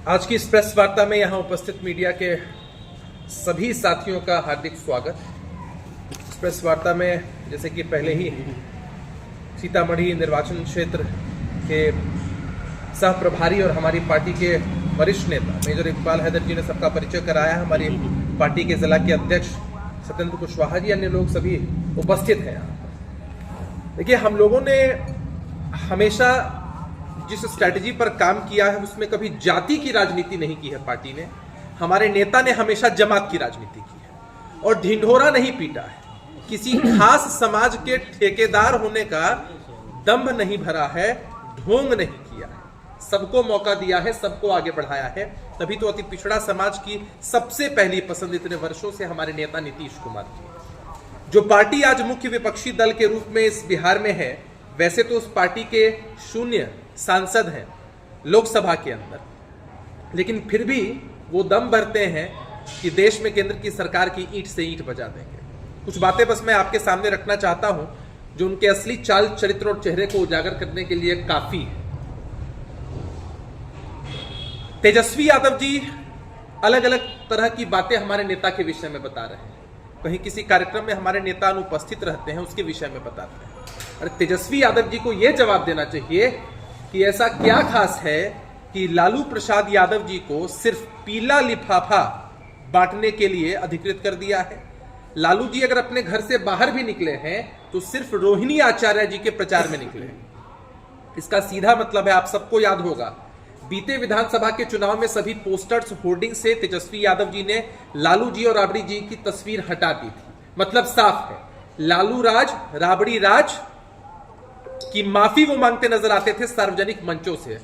आज की इस प्रेस वार्ता में यहाँ उपस्थित मीडिया के सभी साथियों का हार्दिक स्वागत। इस प्रेस वार्ता में जैसे कि पहले ही सीतामढ़ी निर्वाचन क्षेत्र के सह प्रभारी और हमारी पार्टी के वरिष्ठ नेता मेजर इकबाल हैदर जी ने सबका परिचय कराया। हमारी पार्टी के जिला के अध्यक्ष सत्येंद्र कुशवाहा जी, अन्य लोग सभी उपस्थित हैं। देखिए, हम लोगों ने हमेशा जिस स्ट्रैटेजी पर काम किया है उसमें कभी जाति की राजनीति नहीं की है पार्टी ने। हमारे नेता ने हमेशा जमात की राजनीति की है और ढिंढोरा नहीं पीटा है। किसी खास समाज के ठेकेदार होने का दंभ नहीं भरा है, ढोंग नहीं किया है, सबको मौका दिया है, सबको आगे बढ़ाया है। तभी तो अति पिछड़ा समाज की सबसे पहली पसंद इतने वर्षों से हमारे नेता नीतीश कुमार जी। जो पार्टी आज मुख्य विपक्षी दल के रूप में इस बिहार में है, वैसे तो उस पार्टी के 0 सांसद हैं लोकसभा के अंदर, लेकिन फिर भी वो दम भरते हैं कि देश में केंद्र की सरकार की ईंट से ईंट बजा देंगे। कुछ बातें बस मैं आपके सामने रखना चाहता हूं जो उनके असली चाल चरित्र और चेहरे को उजागर करने के लिए काफी है। तेजस्वी यादव जी अलग अलग तरह की बातें हमारे नेता के विषय में बता रहे हैं। कहीं किसी कार्यक्रम में हमारे नेता अनुपस्थित रहते हैं, उसके विषय में बताते हैं। अरे तेजस्वी यादव जी को यह जवाब देना चाहिए कि ऐसा क्या खास है कि लालू प्रसाद यादव जी को सिर्फ पीला लिफाफा बांटने के लिए अधिकृत कर दिया है। लालू जी अगर अपने घर से बाहर भी निकले हैं तो सिर्फ रोहिणी आचार्य जी के प्रचार में निकले हैं। इसका सीधा मतलब है, आप सबको याद होगा, बीते विधानसभा के चुनाव में सभी पोस्टर्स होर्डिंग से तेजस्वी यादव जी ने लालू जी और राबड़ी जी की तस्वीर हटा दी थी। मतलब साफ है, लालू राज राबड़ी राज की माफी वो मांगते नजर आते थे सार्वजनिक मंचों से।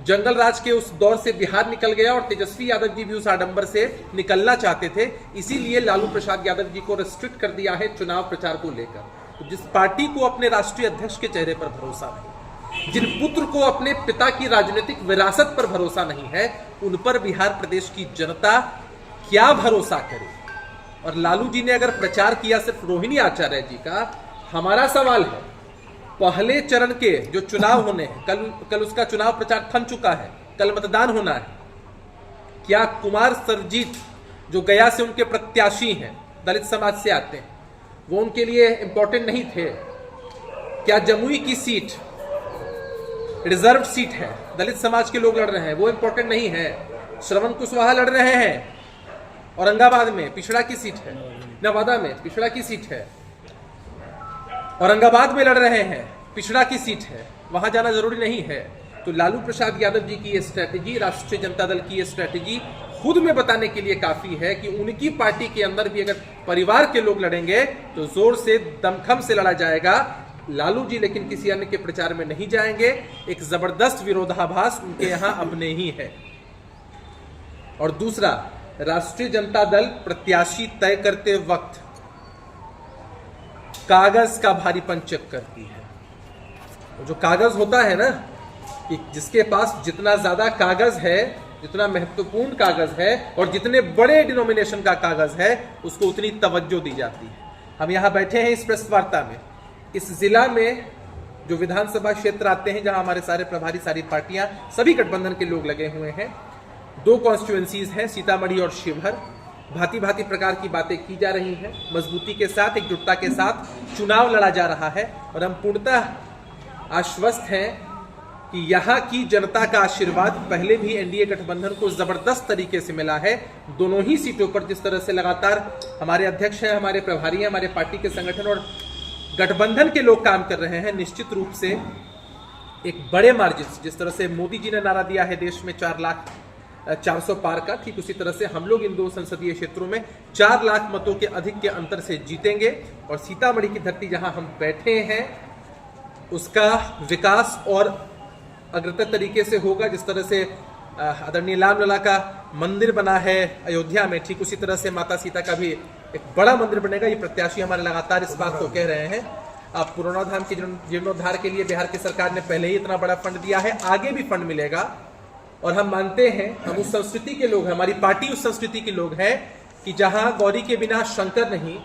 जंगल राज के उस दौर से बिहार निकल गया और तेजस्वी यादव जी भी उस आडंबर से निकलना चाहते थे। इसीलिए लालू प्रसाद यादव जी को रेस्ट्रिक्ट कर दिया है चुनाव प्रचार को लेकर। तो जिस पार्टी को अपने राष्ट्रीय अध्यक्ष के चेहरे पर भरोसा नहीं, जिन पुत्र को अपने पिता की राजनीतिक विरासत पर भरोसा नहीं है, उन पर बिहार प्रदेश की जनता क्या भरोसा करे। और लालू जी ने अगर प्रचार किया सिर्फ रोहिणी आचार्य जी का, हमारा सवाल है, पहले चरण के जो चुनाव होने हैं, कल उसका चुनाव प्रचार थम चुका है, कल मतदान होना है। क्या कुमार सरजीत जो गया से उनके प्रत्याशी हैं, दलित समाज से आते हैं, वो उनके लिए इंपॉर्टेंट नहीं थे? क्या जमुई की सीट रिजर्व सीट है, दलित समाज के लोग लड़ रहे हैं, वो इंपॉर्टेंट नहीं है? श्रवण कुशवाहा लड़ रहे हैं औरंगाबाद में, पिछड़ा की सीट है, नवादा में पिछड़ा की सीट है, औरंगाबाद में लड़ रहे हैं, पिछड़ा की सीट है, वहां जाना जरूरी नहीं है। तो लालू प्रसाद यादव जी की ये स्ट्रैटेजी, राष्ट्रीय जनता दल की ये स्ट्रैटेजी खुद में बताने के लिए काफी है कि उनकी पार्टी के अंदर भी अगर परिवार के लोग लड़ेंगे तो जोर से दमखम से लड़ा जाएगा। लालू जी लेकिन किसी अन्य के प्रचार में नहीं जाएंगे। एक जबरदस्त विरोधाभास उनके यहां अपने ही है। और दूसरा, राष्ट्रीय जनता दल प्रत्याशी तय करते वक्त कागज का भारीपन चेक करती है। जो कागज होता है ना, कि जिसके पास जितना ज्यादा कागज है, जितना महत्वपूर्ण कागज है और जितने बड़े डिनोमिनेशन का कागज है, उसको उतनी तवज्जो दी जाती है। हम यहां बैठे हैं इस प्रेस वार्ता में, इस जिला में जो विधानसभा क्षेत्र आते हैं, जहां हमारे सारे प्रभारी, सारी पार्टियां, सभी गठबंधन के लोग लगे हुए हैं। 2 कॉन्स्टिट्यूएंसीज हैं, सीतामढ़ी और शिवहर। भांति भांति प्रकार की बातें की जा रही हैं, मजबूती के साथ, एकजुटता के साथ चुनाव लड़ा जा रहा है। और हम पूर्णतः आश्वस्त हैं कि यहाँ की जनता का आशीर्वाद पहले भी एनडीए गठबंधन को जबरदस्त तरीके से मिला है। दोनों ही सीटों पर जिस तरह से लगातार हमारे अध्यक्ष हैं, हमारे प्रभारी हैं, हमारे पार्टी के संगठन और गठबंधन के लोग काम कर रहे हैं, निश्चित रूप से एक बड़े मार्जिन से, जिस तरह से मोदी जी ने नारा दिया है देश में 4,00,400 पार का, ठीक उसी तरह से हम लोग इन 2 संसदीय क्षेत्रों में 4 लाख मतों के अधिक के अंतर से जीतेंगे। और सीतामढ़ी की धरती जहां हम बैठे हैं, उसका विकास और अग्रतर तरीके से होगा। जिस तरह से आदरणीय रामलला का मंदिर बना है अयोध्या में, ठीक उसी तरह से माता सीता का भी एक बड़ा मंदिर बनेगा। ये प्रत्याशी हमारे लगातार इस बात को कह रहे हैं। अब पुराना धाम के जीर्णोद्धार के लिए बिहार की सरकार ने पहले ही इतना बड़ा फंड दिया है, आगे भी फंड मिलेगा। और हम मानते हैं, हम उस संस्कृति के लोग हैं, हमारी पार्टी उस संस्कृति के लोग हैं कि जहां गौरी के बिना शंकर नहीं,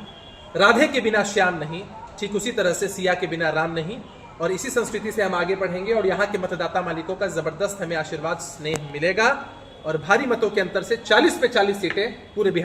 राधे के बिना श्याम नहीं, ठीक उसी तरह से सिया के बिना राम नहीं। और इसी संस्कृति से हम आगे बढ़ेंगे और यहाँ के मतदाता मालिकों का जबरदस्त हमें आशीर्वाद, स्नेह मिलेगा। और भारी मतों के अंतर से 40 पे 40 सीटें पूरे बिहार